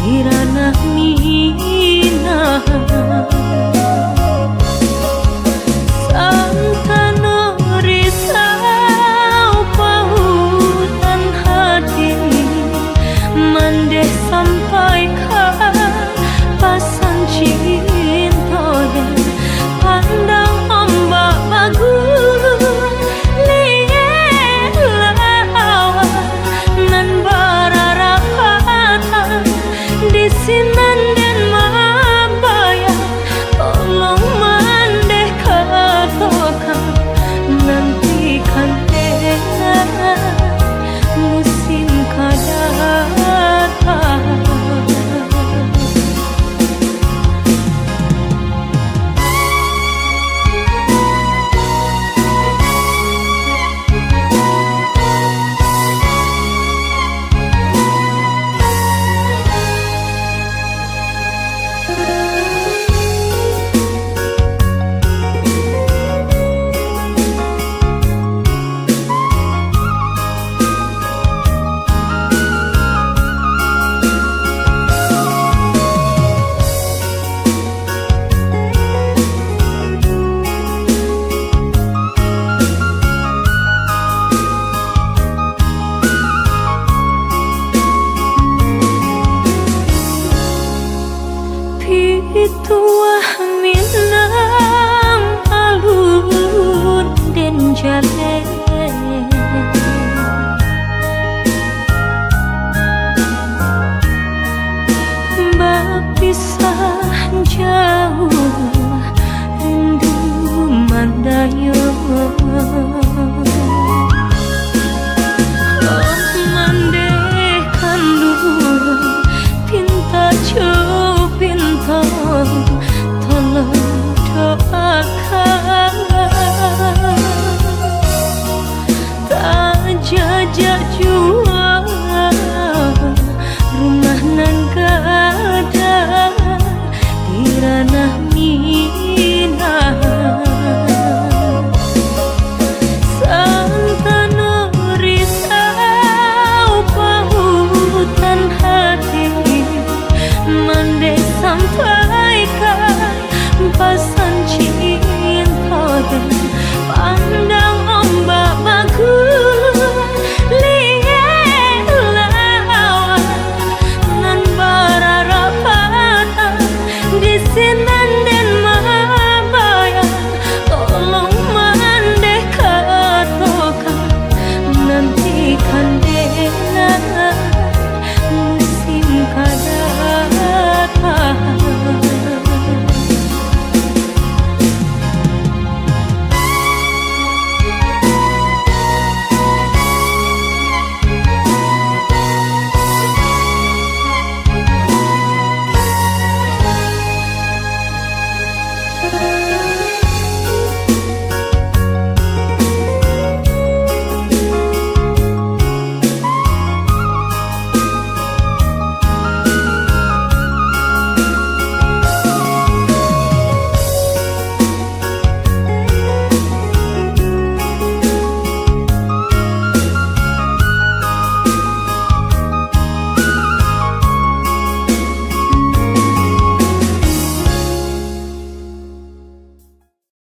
kirana mi